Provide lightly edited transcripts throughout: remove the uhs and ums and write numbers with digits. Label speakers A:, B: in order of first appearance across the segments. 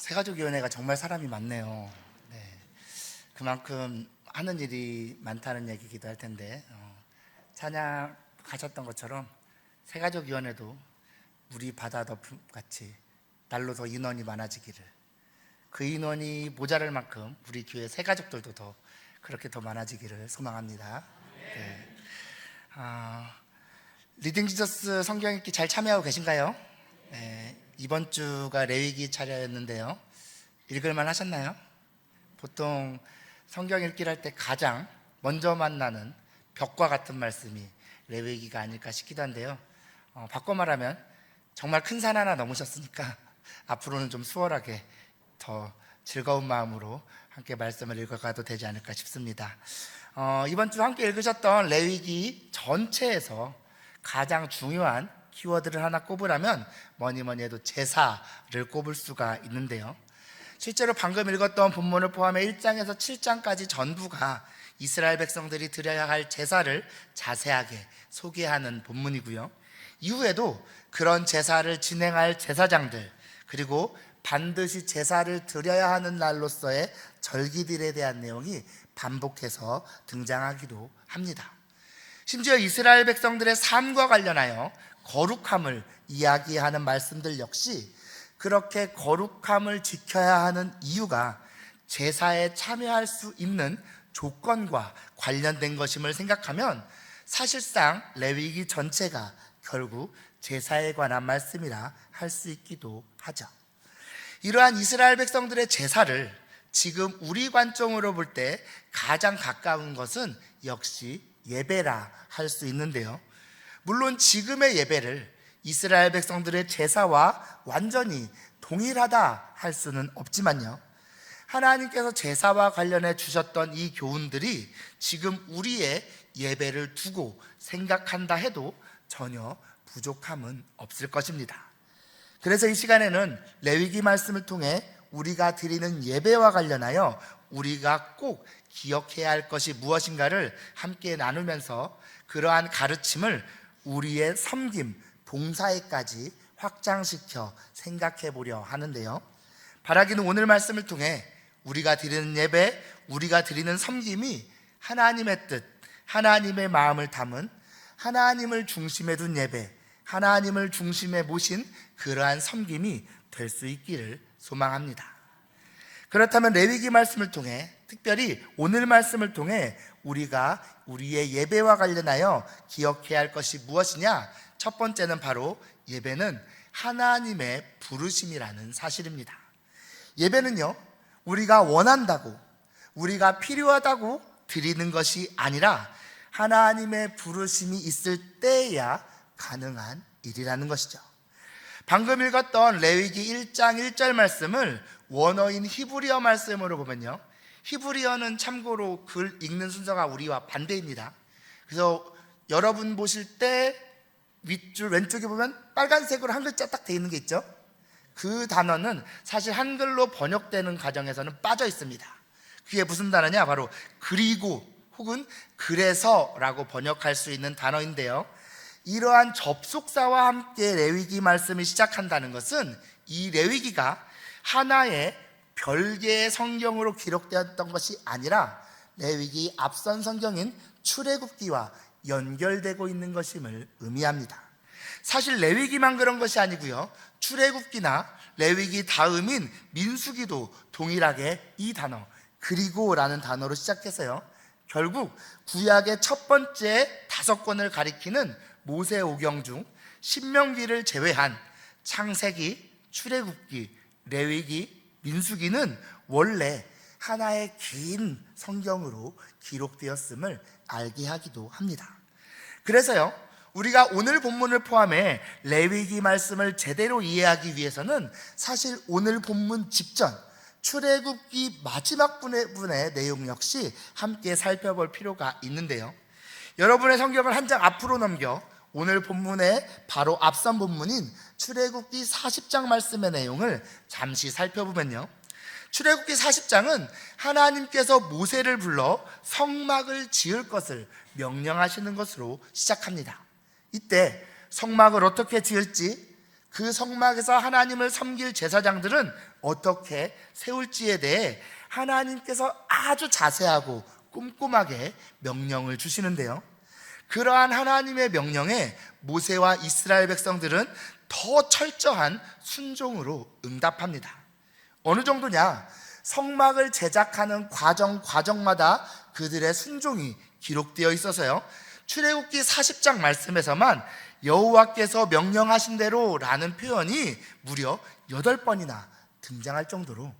A: 새가족위원회가 정말 사람이 많네요. 네, 그만큼 하는 일이 많다는 얘기기도 할 텐데, 찬양 가셨던 것처럼 새가족위원회도 물이 바다 덮음 같이 날로 더 인원이 많아지기를, 그 인원이 모자랄 만큼 우리 교회 새가족들도 더 그렇게 더 많아지기를 소망합니다. 네. 리딩 지저스 성경 읽기 잘 참여하고 계신가요? 네, 이번 주가 레위기 차례였는데요. 읽을만 하셨나요? 보통 성경 읽기를 할 때 가장 먼저 만나는 벽과 같은 말씀이 레위기가 아닐까 싶기도 한데요. 바꿔 말하면 정말 큰 산 하나 넘으셨으니까 앞으로는 좀 수월하게 더 즐거운 마음으로 함께 말씀을 읽어가도 되지 않을까 싶습니다. 이번 주 함께 읽으셨던 레위기 전체에서 가장 중요한 키워드를 하나 꼽으라면 뭐니 해도 제사를 꼽을 수가 있는데요. 실제로 방금 읽었던 본문을 포함해 1장에서 7장까지 전부가 이스라엘 백성들이 드려야 할 제사를 자세하게 소개하는 본문이고요. 이후에도 그런 제사를 진행할 제사장들, 그리고 반드시 제사를 드려야 하는 날로서의 절기들에 대한 내용이 반복해서 등장하기도 합니다. 심지어 이스라엘 백성들의 삶과 관련하여 거룩함을 이야기하는 말씀들 역시 그렇게 거룩함을 지켜야 하는 이유가 제사에 참여할 수 있는 조건과 관련된 것임을 생각하면 사실상 레위기 전체가 결국 제사에 관한 말씀이라 할 수 있기도 하죠. 이러한 이스라엘 백성들의 제사를 지금 우리 관점으로 볼 때 가장 가까운 것은 역시 예배라 할 수 있는데요. 물론 지금의 예배를 이스라엘 백성들의 제사와 완전히 동일하다 할 수는 없지만요, 하나님께서 제사와 관련해 주셨던 이 교훈들이 지금 우리의 예배를 두고 생각한다 해도 전혀 부족함은 없을 것입니다. 그래서 이 시간에는 레위기 말씀을 통해 우리가 드리는 예배와 관련하여 우리가 꼭 기억해야 할 것이 무엇인가를 함께 나누면서 그러한 가르침을 우리의 섬김, 봉사에까지 확장시켜 생각해 보려 하는데요. 바라기는 오늘 말씀을 통해 우리가 드리는 예배, 우리가 드리는 섬김이 하나님의 뜻, 하나님의 마음을 담은 하나님을 중심에 둔 예배, 하나님을 중심에 모신 그러한 섬김이 될 수 있기를 소망합니다. 그렇다면 레위기 말씀을 통해, 특별히 오늘 말씀을 통해 우리가 우리의 예배와 관련하여 기억해야 할 것이 무엇이냐? 첫 번째는 바로 예배는 하나님의 부르심이라는 사실입니다. 예배는요, 우리가 원한다고, 우리가 필요하다고 드리는 것이 아니라 하나님의 부르심이 있을 때야 가능한 일이라는 것이죠. 방금 읽었던 레위기 1장 1절 말씀을 원어인 히브리어 말씀으로 보면요, 히브리어는 참고로 글 읽는 순서가 우리와 반대입니다. 그래서 여러분 보실 때 윗줄 왼쪽에 보면 빨간색으로 한 글자 딱 돼 있는 게 있죠. 그 단어는 사실 한글로 번역되는 과정에서는 빠져 있습니다. 그게 무슨 단어냐? 바로 그리고 혹은 그래서라고 번역할 수 있는 단어인데요, 이러한 접속사와 함께 레위기 말씀이 시작한다는 것은 이 레위기가 하나의 별개의 성경으로 기록되었던 것이 아니라 레위기 앞선 성경인 출애굽기와 연결되고 있는 것임을 의미합니다. 사실 레위기만 그런 것이 아니고요, 출애굽기나 레위기 다음인 민수기도 동일하게 이 단어 그리고라는 단어로 시작해서요, 결국 구약의 첫 번째 5권을 가리키는 모세오경 중 신명기를 제외한 창세기, 출애굽기, 레위기, 민수기는 원래 하나의 긴 성경으로 기록되었음을 알게 하기도 합니다. 그래서요, 우리가 오늘 본문을 포함해 레위기 말씀을 제대로 이해하기 위해서는 사실 오늘 본문 직전 출애굽기 마지막 부분의 내용 역시 함께 살펴볼 필요가 있는데요, 여러분의 성경을 한 장 앞으로 넘겨 오늘 본문의 바로 앞선 본문인 출애굽기 40장 말씀의 내용을 잠시 살펴보면요, 출애굽기 40장은 하나님께서 모세를 불러 성막을 지을 것을 명령하시는 것으로 시작합니다. 이때 성막을 어떻게 지을지, 그 성막에서 하나님을 섬길 제사장들은 어떻게 세울지에 대해 하나님께서 아주 자세하고 꼼꼼하게 명령을 주시는데요, 그러한 하나님의 명령에 모세와 이스라엘 백성들은 더 철저한 순종으로 응답합니다. 어느 정도냐? 성막을 제작하는 과정마다 그들의 순종이 기록되어 있어서요, 출애굽기 40장 말씀에서만 여호와께서 명령하신 대로 라는 표현이 무려 8번이나 등장할 정도로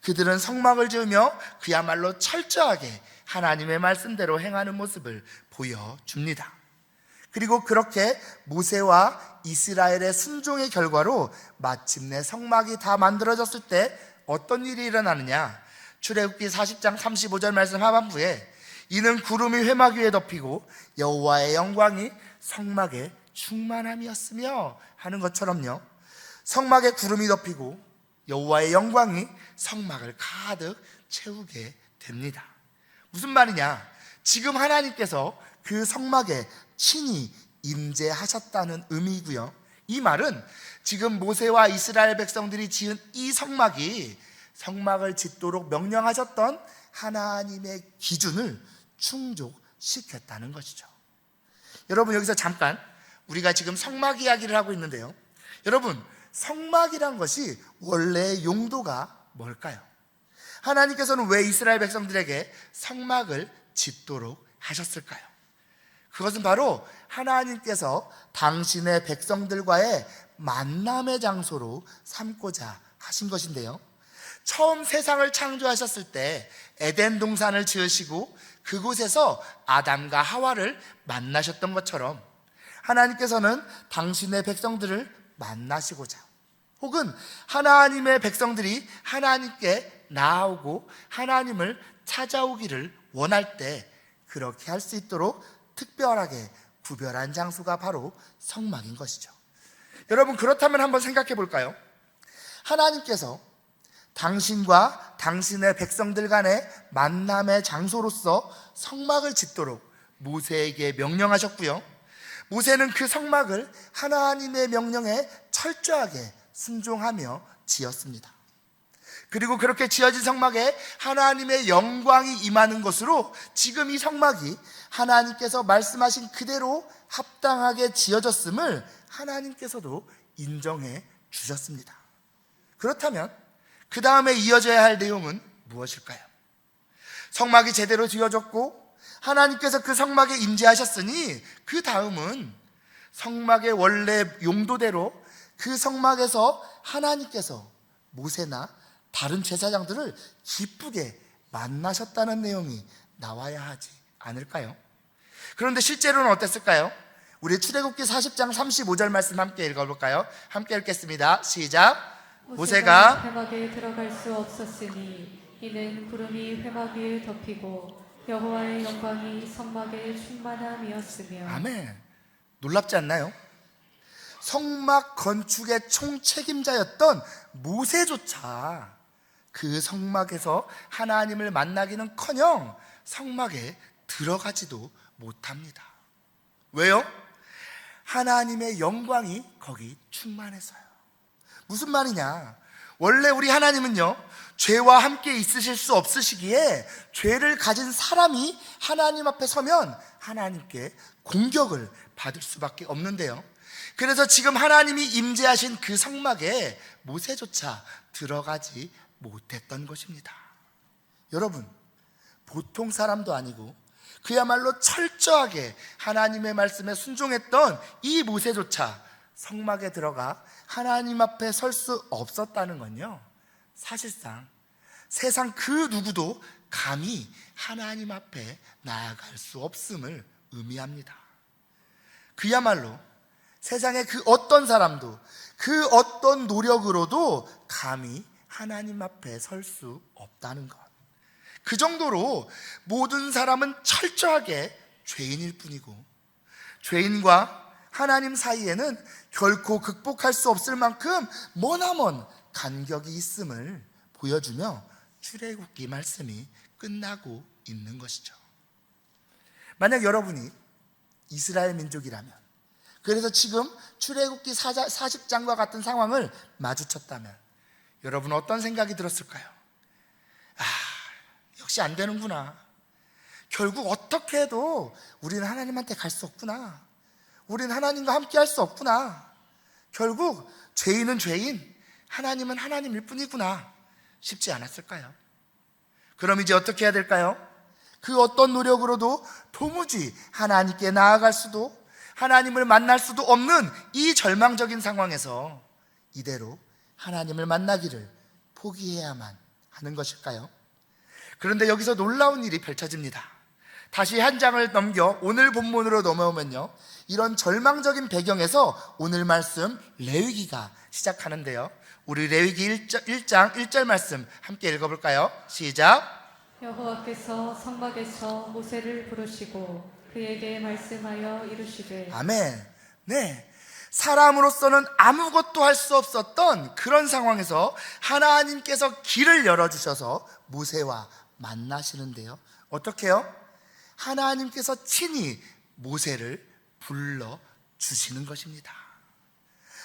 A: 그들은 성막을 지으며 그야말로 철저하게 하나님의 말씀대로 행하는 모습을 보여줍니다. 그리고 그렇게 모세와 이스라엘의 순종의 결과로 마침내 성막이 다 만들어졌을 때 어떤 일이 일어나느냐? 출애굽기 40장 35절 말씀 하반부에 이는 구름이 회막 위에 덮이고 여호와의 영광이 성막에 충만함이었으며 하는 것처럼요, 성막에 구름이 덮이고 여호와의 영광이 성막을 가득 채우게 됩니다. 무슨 말이냐? 지금 하나님께서 그 성막에 친히 임재하셨다는 의미이고요, 이 말은 지금 모세와 이스라엘 백성들이 지은 이 성막이 성막을 짓도록 명령하셨던 하나님의 기준을 충족시켰다는 것이죠. 여러분, 여기서 잠깐 우리가 지금 성막 이야기를 하고 있는데요, 여러분, 성막이란 것이 원래의 용도가 뭘까요? 하나님께서는 왜 이스라엘 백성들에게 성막을 짓도록 하셨을까요? 그것은 바로 하나님께서 당신의 백성들과의 만남의 장소로 삼고자 하신 것인데요, 처음 세상을 창조하셨을 때 에덴 동산을 지으시고 그곳에서 아담과 하와를 만나셨던 것처럼 하나님께서는 당신의 백성들을 만나시고자, 혹은 하나님의 백성들이 하나님께 나아오고 하나님을 찾아오기를 원할 때 그렇게 할 수 있도록 특별하게 구별한 장소가 바로 성막인 것이죠. 여러분, 그렇다면 한번 생각해 볼까요? 하나님께서 당신과 당신의 백성들 간의 만남의 장소로서 성막을 짓도록 모세에게 명령하셨고요, 모세는 그 성막을 하나님의 명령에 철저하게 순종하며 지었습니다. 그리고 그렇게 지어진 성막에 하나님의 영광이 임하는 것으로 지금 이 성막이 하나님께서 말씀하신 그대로 합당하게 지어졌음을 하나님께서도 인정해 주셨습니다. 그렇다면 그 다음에 이어져야 할 내용은 무엇일까요? 성막이 제대로 지어졌고 하나님께서 그 성막에 임재하셨으니 그 다음은 성막의 원래 용도대로 그 성막에서 하나님께서 모세나 다른 제사장들을 기쁘게 만나셨다는 내용이 나와야 하지 않을까요? 그런데 실제로는 어땠을까요? 우리 출애굽기 40장 35절 말씀 함께 읽어볼까요? 함께 읽겠습니다. 시작. 모세가
B: 회막에 들어갈 수 없었으니 이는 구름이 회막 위에 덮이고 여호와의 영광이 성막에 충만함이었으며.
A: 아멘. 놀랍지 않나요? 성막 건축의 총책임자였던 모세조차 그 성막에서 하나님을 만나기는커녕 성막에 들어가지도 못합니다. 왜요? 하나님의 영광이 거기 충만해서요. 무슨 말이냐? 원래 우리 하나님은요, 죄와 함께 있으실 수 없으시기에 죄를 가진 사람이 하나님 앞에 서면 하나님께 공격을 받을 수밖에 없는데요, 그래서 지금 하나님이 임재하신 그 성막에 모세조차 들어가지 못했던 것입니다. 여러분, 보통 사람도 아니고 그야말로 철저하게 하나님의 말씀에 순종했던 이 모세조차 성막에 들어가 하나님 앞에 설 수 없었다는 건요, 사실상 세상 그 누구도 감히 하나님 앞에 나아갈 수 없음을 의미합니다. 그야말로 세상의 그 어떤 사람도 그 어떤 노력으로도 감히 하나님 앞에 설 수 없다는 것, 그 정도로 모든 사람은 철저하게 죄인일 뿐이고 죄인과 하나님 사이에는 결코 극복할 수 없을 만큼 머나먼 간격이 있음을 보여주며 출애굽기 말씀이 끝나고 있는 것이죠. 만약 여러분이 이스라엘 민족이라면, 그래서 지금 출애굽기 40장과 같은 상황을 마주쳤다면 여러분 어떤 생각이 들었을까요? 역시 안 되는구나. 결국 어떻게 해도 우리는 하나님한테 갈 수 없구나. 우리는 하나님과 함께 할 수 없구나. 결국 죄인은 죄인, 하나님은 하나님일 뿐이구나. 쉽지 않았을까요? 그럼 이제 어떻게 해야 될까요? 그 어떤 노력으로도 도무지 하나님께 나아갈 수도, 하나님을 만날 수도 없는 이 절망적인 상황에서 이대로 하나님을 만나기를 포기해야만 하는 것일까요? 그런데 여기서 놀라운 일이 펼쳐집니다. 다시 한 장을 넘겨 오늘 본문으로 넘어오면요, 이런 절망적인 배경에서 오늘 말씀 레위기가 시작하는데요, 우리 레위기 1장 1절 말씀 함께 읽어볼까요? 시작.
B: 여호와께서 성막에서 모세를 부르시고 그에게 말씀하여 이르시되.
A: 아멘. 네, 사람으로서는 아무것도 할 수 없었던 그런 상황에서 하나님께서 길을 열어주셔서 모세와 만나시는데요, 어떻게 해요? 하나님께서 친히 모세를 불러주시는 것입니다.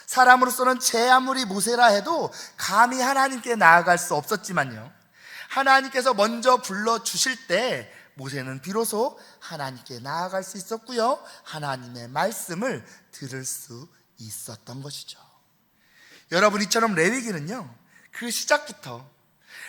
A: 사람으로서는 제 아무리 모세라 해도 감히 하나님께 나아갈 수 없었지만요, 하나님께서 먼저 불러주실 때 모세는 비로소 하나님께 나아갈 수 있었고요, 하나님의 말씀을 들을 수 있었던 것이죠. 여러분, 이처럼 레위기는요, 그 시작부터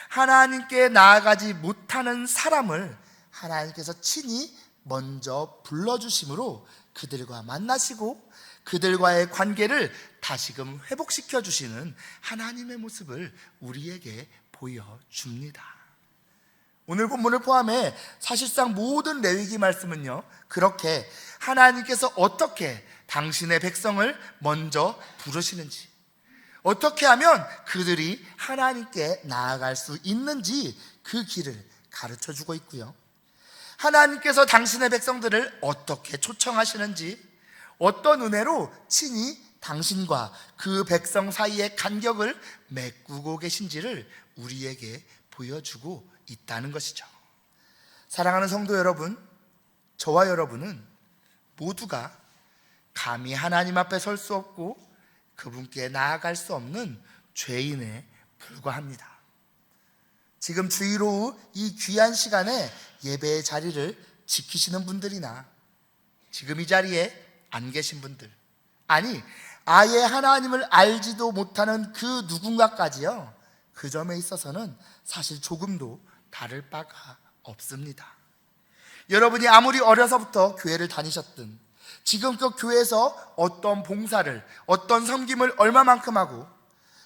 A: 하나님께 나아가지 못하는 사람을 하나님께서 친히 먼저 불러주심으로 그들과 만나시고 그들과의 관계를 다시금 회복시켜 주시는 하나님의 모습을 우리에게 보여줍니다. 오늘 본문을 포함해 사실상 모든 레위기 말씀은요, 그렇게 하나님께서 어떻게 당신의 백성을 먼저 부르시는지, 어떻게 하면 그들이 하나님께 나아갈 수 있는지 그 길을 가르쳐 주고 있고요, 하나님께서 당신의 백성들을 어떻게 초청하시는지, 어떤 은혜로 친히 당신과 그 백성 사이의 간격을 메꾸고 계신지를 우리에게 보여주고 있다는 것이죠. 사랑하는 성도 여러분, 저와 여러분은 모두가 감히 하나님 앞에 설 수 없고 그분께 나아갈 수 없는 죄인에 불과합니다. 지금 주일 오후 이 귀한 시간에 예배의 자리를 지키시는 분들이나 지금 이 자리에 안 계신 분들, 아니 아예 하나님을 알지도 못하는 그 누군가까지요, 그 점에 있어서는 사실 조금도 다를 바가 없습니다. 여러분이 아무리 어려서부터 교회를 다니셨든 지금껏 교회에서 어떤 봉사를, 어떤 섬김을 얼마만큼 하고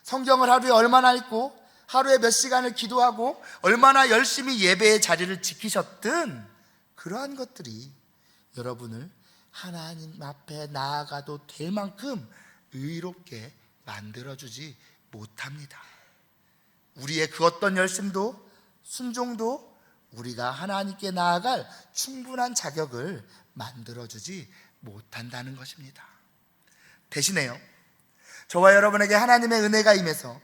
A: 성경을 하루에 얼마나 읽고 하루에 몇 시간을 기도하고 얼마나 열심히 예배의 자리를 지키셨든 그러한 것들이 여러분을 하나님 앞에 나아가도 될 만큼 의롭게 만들어주지 못합니다. 우리의 그 어떤 열심도 순종도 우리가 하나님께 나아갈 충분한 자격을 만들어주지 못한다는 것입니다. 대신에요, 저와 여러분에게 하나님의 은혜가 임해서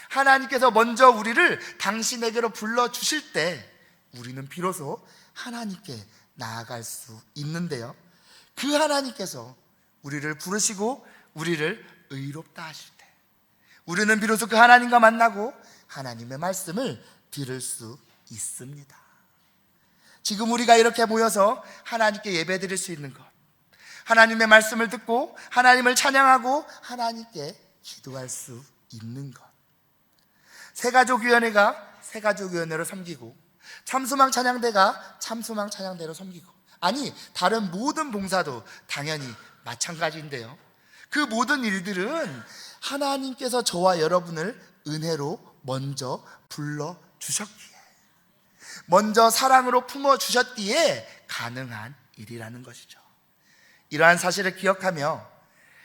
A: 하나님께서 먼저 우리를 당신에게로 불러주실 때 우리는 비로소 하나님께 나아갈 수 있는데요, 그 하나님께서 우리를 부르시고 우리를 의롭다 하실 때 우리는 비로소 그 하나님과 만나고 하나님의 말씀을 들을 수 있습니다. 지금 우리가 이렇게 모여서 하나님께 예배드릴 수 있는 것, 하나님의 말씀을 듣고 하나님을 찬양하고 하나님께 기도할 수 있는 것, 새가족위원회가 새가족위원회로 섬기고 참소망 찬양대가 참소망 찬양대로 섬기고, 아니 다른 모든 봉사도 당연히 마찬가지인데요, 그 모든 일들은 하나님께서 저와 여러분을 은혜로 먼저 불러주셨기에, 먼저 사랑으로 품어주셨기에 가능한 일이라는 것이죠. 이러한 사실을 기억하며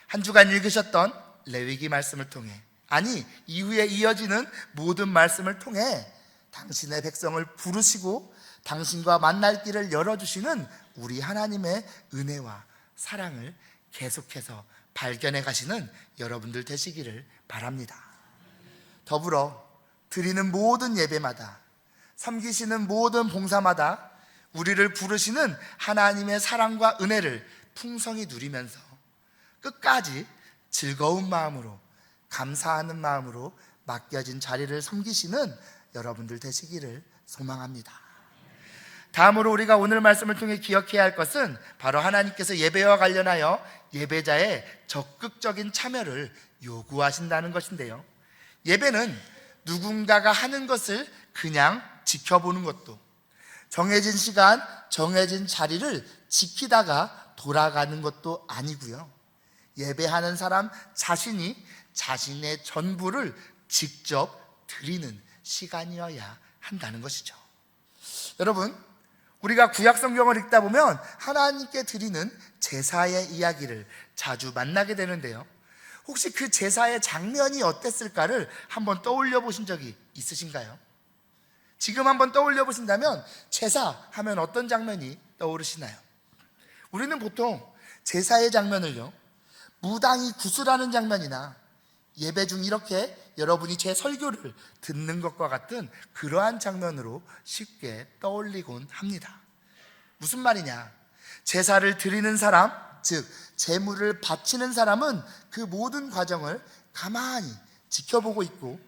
A: 한 주간 읽으셨던 레위기 말씀을 통해, 아니 이후에 이어지는 모든 말씀을 통해 당신의 백성을 부르시고 당신과 만날 길을 열어주시는 우리 하나님의 은혜와 사랑을 계속해서 발견해 가시는 여러분들 되시기를 바랍니다. 더불어 드리는 모든 예배마다, 섬기시는 모든 봉사마다 우리를 부르시는 하나님의 사랑과 은혜를 풍성히 누리면서 끝까지 즐거운 마음으로, 감사하는 마음으로 맡겨진 자리를 섬기시는 여러분들 되시기를 소망합니다. 다음으로 우리가 오늘 말씀을 통해 기억해야 할 것은 바로 하나님께서 예배와 관련하여 예배자의 적극적인 참여를 요구하신다는 것인데요, 예배는 누군가가 하는 것을 그냥 지켜보는 것도, 정해진 시간, 정해진 자리를 지키다가 돌아가는 것도 아니고요, 예배하는 사람 자신이 자신의 전부를 직접 드리는 시간이어야 한다는 것이죠. 여러분, 우리가 구약 성경을 읽다 보면 하나님께 드리는 제사의 이야기를 자주 만나게 되는데요, 혹시 그 제사의 장면이 어땠을까를 한번 떠올려 보신 적이 있으신가요? 지금 한번 떠올려 보신다면 제사 하면 어떤 장면이 떠오르시나요? 우리는 보통 제사의 장면을요, 무당이 구슬하는 장면이나 예배 중 이렇게 여러분이 제 설교를 듣는 것과 같은 그러한 장면으로 쉽게 떠올리곤 합니다. 무슨 말이냐? 제사를 드리는 사람, 즉 제물을 바치는 사람은 그 모든 과정을 가만히 지켜보고 있고,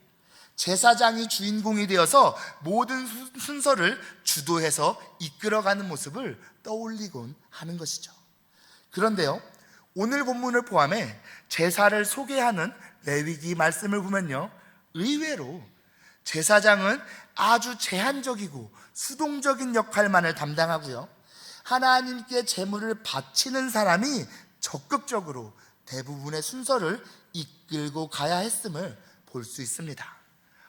A: 제사장이 주인공이 되어서 모든 순서를 주도해서 이끌어가는 모습을 떠올리곤 하는 것이죠. 그런데요, 오늘 본문을 포함해 제사를 소개하는 레위기 말씀을 보면요, 의외로 제사장은 아주 제한적이고 수동적인 역할만을 담당하고요, 하나님께 제물을 바치는 사람이 적극적으로 대부분의 순서를 이끌고 가야 했음을 볼 수 있습니다.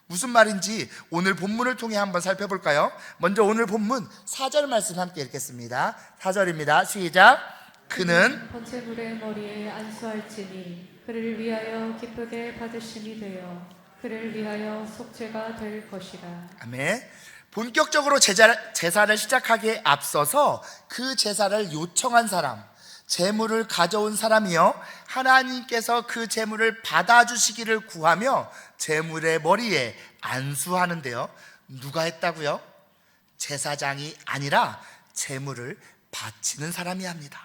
A: 무슨 말인지 오늘 본문을 통해 한번 살펴볼까요? 먼저 오늘 본문 4절 말씀 함께 읽겠습니다. 4절입니다. 시작. 그는
B: 번제물의 머리에 안수할지니 그를 위하여 기쁘게 받으심이 되어 그를 위하여 속죄가 될 것이라.
A: 아멘. 본격적으로 제사를 시작하기에 앞서서 그 제사를 요청한 사람, 제물을 가져온 사람이요, 하나님께서 그 제물을 받아주시기를 구하며 제물의 머리에 안수하는데요, 누가 했다고요? 제사장이 아니라 제물을 바치는 사람이 합니다.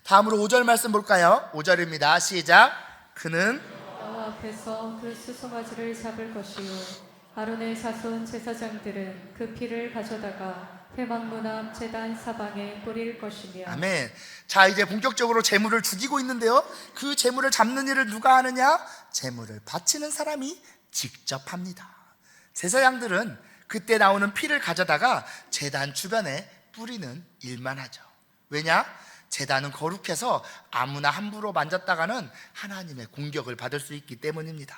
A: 다음으로 5절 말씀 볼까요? 5절입니다. 시작. 그는
B: 여호와 앞에서 그 수송아지를 잡을 것이요 아론의 자손 제사장들은 그 피를 가져다가 회막문 앞 제단 사방에 뿌릴 것이며.
A: 아멘. 자, 이제 본격적으로 제물을 죽이고 있는데요, 그 제물을 잡는 일을 누가 하느냐? 제물을 바치는 사람이 직접 합니다. 제사장들은 그때 나오는 피를 가져다가 제단 주변에 뿌리는 일만 하죠. 왜냐? 제단은 거룩해서 아무나 함부로 만졌다가는 하나님의 공격을 받을 수 있기 때문입니다.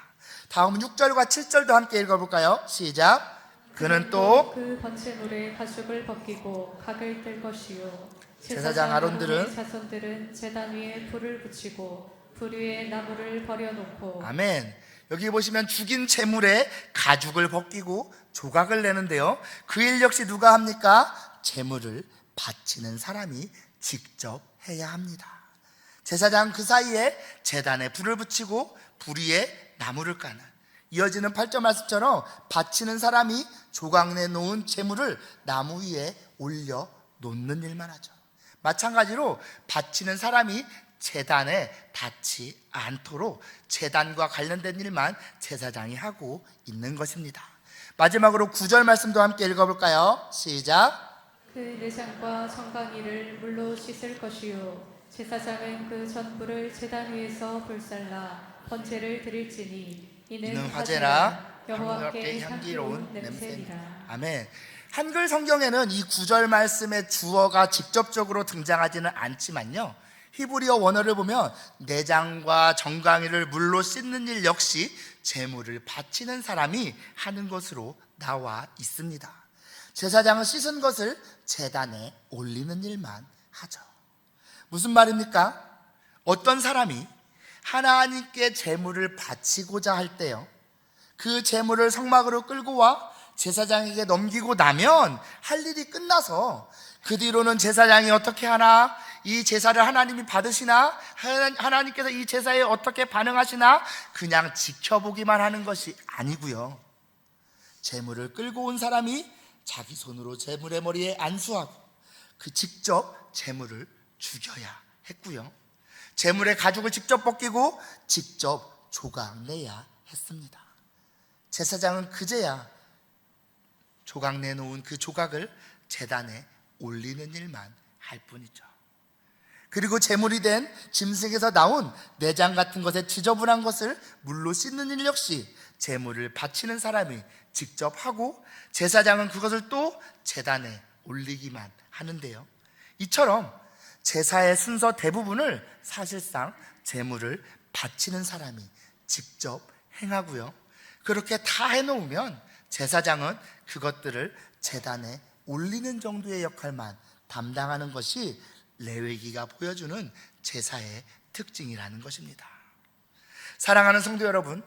A: 다음 6절과 7절도 함께 읽어볼까요? 시작. 그는 또
B: 그 번제물의 가죽을 벗기고 각을 뗄 것이요
A: 제사장 아론들은
B: 자손들은 제단 위에 불을 붙이고 불 위에 나무를 버려놓고.
A: 아멘. 여기 보시면 죽인 제물에 가죽을 벗기고 조각을 내는데요, 그 일 역시 누가 합니까? 제물을 바치는 사람이 직접 해야 합니다. 제사장 그 사이에 제단에 불을 붙이고 불 위에 나무를 까는, 이어지는 8절 말씀처럼 바치는 사람이 조각내 놓은 제물을 나무 위에 올려 놓는 일만 하죠. 마찬가지로 바치는 사람이 제단에 닿지 않도록 제단과 관련된 일만 제사장이 하고 있는 것입니다. 마지막으로 9절 말씀도 함께 읽어볼까요? 시작.
B: 그 내장과 정강이를 물로 씻을 것이요 제사장은 그 전부를 제단 위에서 불살라 번제를 드릴지니 이는 화제라 여호와께 향기로운 냄새니라.
A: 아멘. 한글 성경에는 이 9절 말씀의 주어가 직접적으로 등장하지는 않지만요, 히브리어 원어를 보면 내장과 정강이를 물로 씻는 일 역시 제물을 바치는 사람이 하는 것으로 나와 있습니다. 제사장은 씻은 것을 제단에 올리는 일만 하죠. 무슨 말입니까? 어떤 사람이 하나님께 제물을 바치고자 할 때요, 그 제물을 성막으로 끌고 와 제사장에게 넘기고 나면 할 일이 끝나서 그 뒤로는 제사장이 어떻게 하나, 이 제사를 하나님이 받으시나, 하나님께서 이 제사에 어떻게 반응하시나 그냥 지켜보기만 하는 것이 아니고요, 제물을 끌고 온 사람이 자기 손으로 제물의 머리에 안수하고 그 직접 제물을 죽여야 했고요, 제물의 가죽을 직접 벗기고 직접 조각 내야 했습니다. 제사장은 그제야 조각 내놓은 그 조각을 제단에 올리는 일만 할 뿐이죠. 그리고 제물이 된 짐승에서 나온 내장 같은 것에 지저분한 것을 물로 씻는 일 역시 제물을 바치는 사람이 직접 하고, 제사장은 그것을 또 제단에 올리기만 하는데요. 이처럼 제사의 순서 대부분을 사실상 제물을 바치는 사람이 직접 행하고요. 그렇게 다 해놓으면 제사장은 그것들을 제단에 올리는 정도의 역할만 담당하는 것이 레위기가 보여주는 제사의 특징이라는 것입니다. 사랑하는 성도 여러분,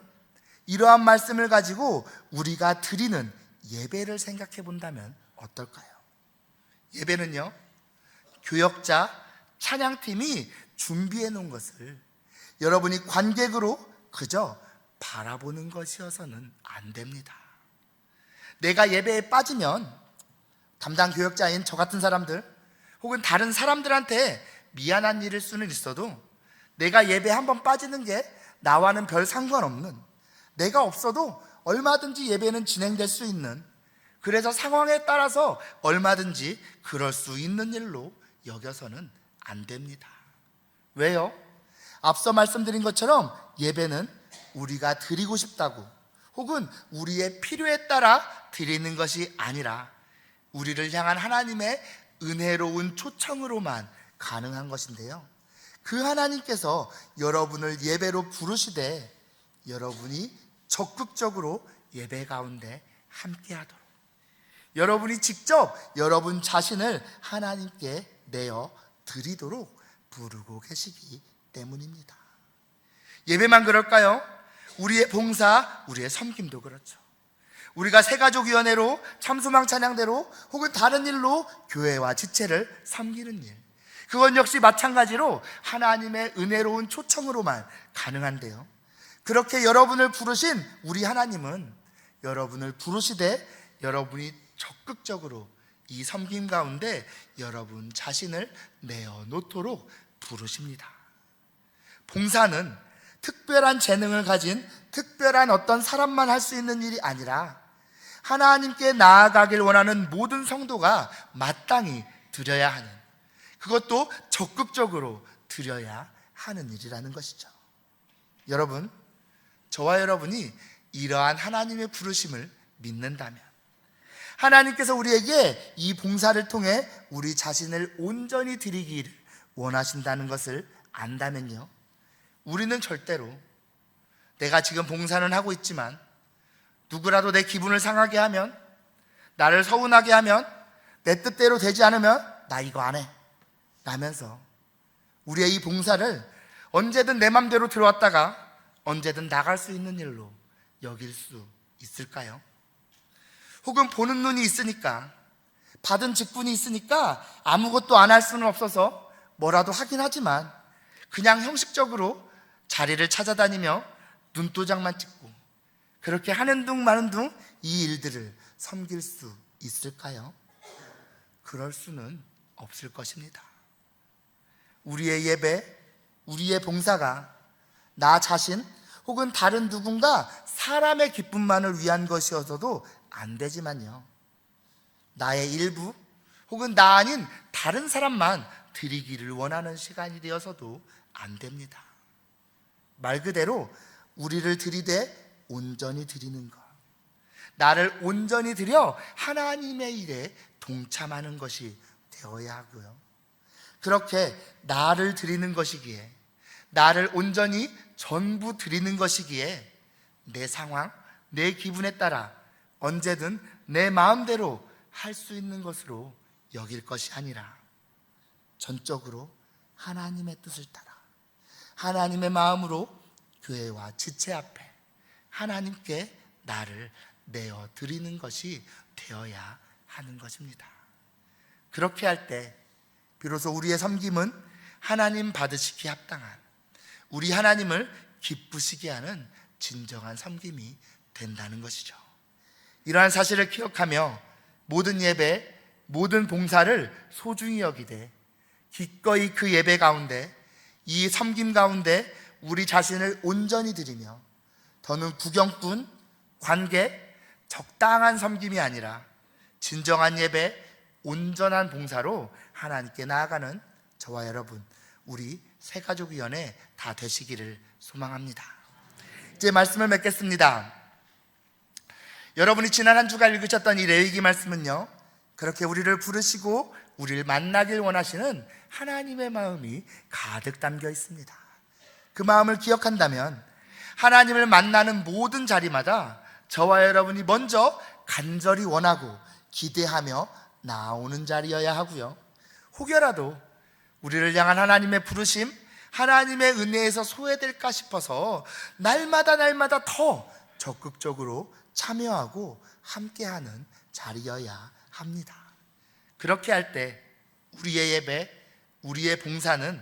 A: 이러한 말씀을 가지고 우리가 드리는 예배를 생각해 본다면 어떨까요? 예배는요, 교역자, 찬양팀이 준비해 놓은 것을 여러분이 관객으로 그저 바라보는 것이어서는 안 됩니다. 내가 예배에 빠지면 담당 교역자인 저 같은 사람들 혹은 다른 사람들한테 미안한 일일 수는 있어도, 내가 예배에 한번 빠지는 게 나와는 별 상관없는, 내가 없어도 얼마든지 예배는 진행될 수 있는, 그래서 상황에 따라서 얼마든지 그럴 수 있는 일로 여겨서는 안 됩니다. 왜요? 앞서 말씀드린 것처럼 예배는 우리가 드리고 싶다고 혹은 우리의 필요에 따라 드리는 것이 아니라 우리를 향한 하나님의 은혜로운 초청으로만 가능한 것인데요, 그 하나님께서 여러분을 예배로 부르시되 여러분이 적극적으로 예배 가운데 함께하도록, 여러분이 직접 여러분 자신을 하나님께 내어 드리도록 부르고 계시기 때문입니다. 예배만 그럴까요? 우리의 봉사, 우리의 섬김도 그렇죠. 우리가 새가족위원회로, 참소망 찬양대로 혹은 다른 일로 교회와 지체를 섬기는 일, 그건 역시 마찬가지로 하나님의 은혜로운 초청으로만 가능한데요, 그렇게 여러분을 부르신 우리 하나님은 여러분을 부르시되 여러분이 적극적으로 이 섬김 가운데 여러분 자신을 내어놓도록 부르십니다. 봉사는 특별한 재능을 가진 특별한 어떤 사람만 할 수 있는 일이 아니라 하나님께 나아가길 원하는 모든 성도가 마땅히 드려야 하는, 그것도 적극적으로 드려야 하는 일이라는 것이죠. 여러분, 저와 여러분이 이러한 하나님의 부르심을 믿는다면, 하나님께서 우리에게 이 봉사를 통해 우리 자신을 온전히 드리기를 원하신다는 것을 안다면요, 우리는 절대로 내가 지금 봉사는 하고 있지만 누구라도 내 기분을 상하게 하면, 나를 서운하게 하면, 내 뜻대로 되지 않으면 나 이거 안 해 라면서 우리의 이 봉사를 언제든 내 맘대로 들어왔다가 언제든 나갈 수 있는 일로 여길 수 있을까요? 혹은 보는 눈이 있으니까, 받은 직분이 있으니까 아무것도 안 할 수는 없어서 뭐라도 하긴 하지만 그냥 형식적으로 자리를 찾아다니며 눈도장만 찍고 그렇게 하는 둥 마는 둥 이 일들을 섬길 수 있을까요? 그럴 수는 없을 것입니다. 우리의 예배, 우리의 봉사가 나 자신 혹은 다른 누군가 사람의 기쁨만을 위한 것이어서도 안 되지만요, 나의 일부 혹은 나 아닌 다른 사람만 드리기를 원하는 시간이 되어서도 안 됩니다. 말 그대로 우리를 드리되 온전히 드리는 것, 나를 온전히 드려 하나님의 일에 동참하는 것이 되어야 하고요, 그렇게 나를 드리는 것이기에, 나를 온전히 전부 드리는 것이기에 내 상황, 내 기분에 따라 언제든 내 마음대로 할 수 있는 것으로 여길 것이 아니라 전적으로 하나님의 뜻을 따라 하나님의 마음으로 교회와 지체 앞에 하나님께 나를 내어 드리는 것이 되어야 하는 것입니다. 그렇게 할 때 비로소 우리의 섬김은 하나님 받으시기에 합당한, 우리 하나님을 기쁘시게 하는 진정한 섬김이 된다는 것이죠. 이러한 사실을 기억하며 모든 예배, 모든 봉사를 소중히 여기되 기꺼이 그 예배 가운데 이 섬김 가운데 우리 자신을 온전히 드리며 더는 구경꾼, 관객, 적당한 섬김이 아니라 진정한 예배, 온전한 봉사로 하나님께 나아가는 저와 여러분, 우리 새가족위원회 다 되시기를 소망합니다. 이제 말씀을 맺겠습니다. 여러분이 지난 한 주간 읽으셨던 이 레위기 말씀은요, 그렇게 우리를 부르시고 우리를 만나길 원하시는 하나님의 마음이 가득 담겨 있습니다. 그 마음을 기억한다면 하나님을 만나는 모든 자리마다 저와 여러분이 먼저 간절히 원하고 기대하며 나오는 자리여야 하고요, 혹여라도 우리를 향한 하나님의 부르심, 하나님의 은혜에서 소외될까 싶어서 날마다 더 적극적으로 참여하고 함께하는 자리여야 합니다. 그렇게 할 때 우리의 예배, 우리의 봉사는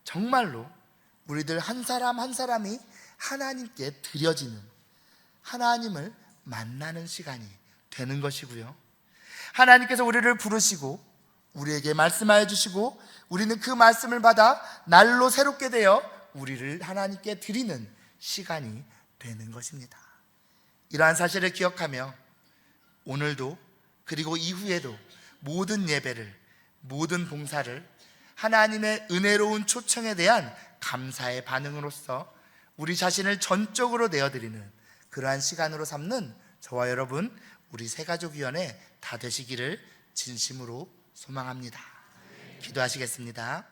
A: 정말로 우리들 한 사람 한 사람이 하나님께 드려지는, 하나님을 만나는 시간이 되는 것이고요, 하나님께서 우리를 부르시고 우리에게 말씀하여 주시고 우리는 그 말씀을 받아 날로 새롭게 되어 우리를 하나님께 드리는 시간이 되는 것입니다. 이러한 사실을 기억하며 오늘도 그리고 이후에도 모든 예배를, 모든 봉사를 하나님의 은혜로운 초청에 대한 감사의 반응으로서 우리 자신을 전적으로 내어드리는 그러한 시간으로 삼는 저와 여러분, 우리 새가족위원회 다 되시기를 진심으로 소망합니다. 기도하시겠습니다.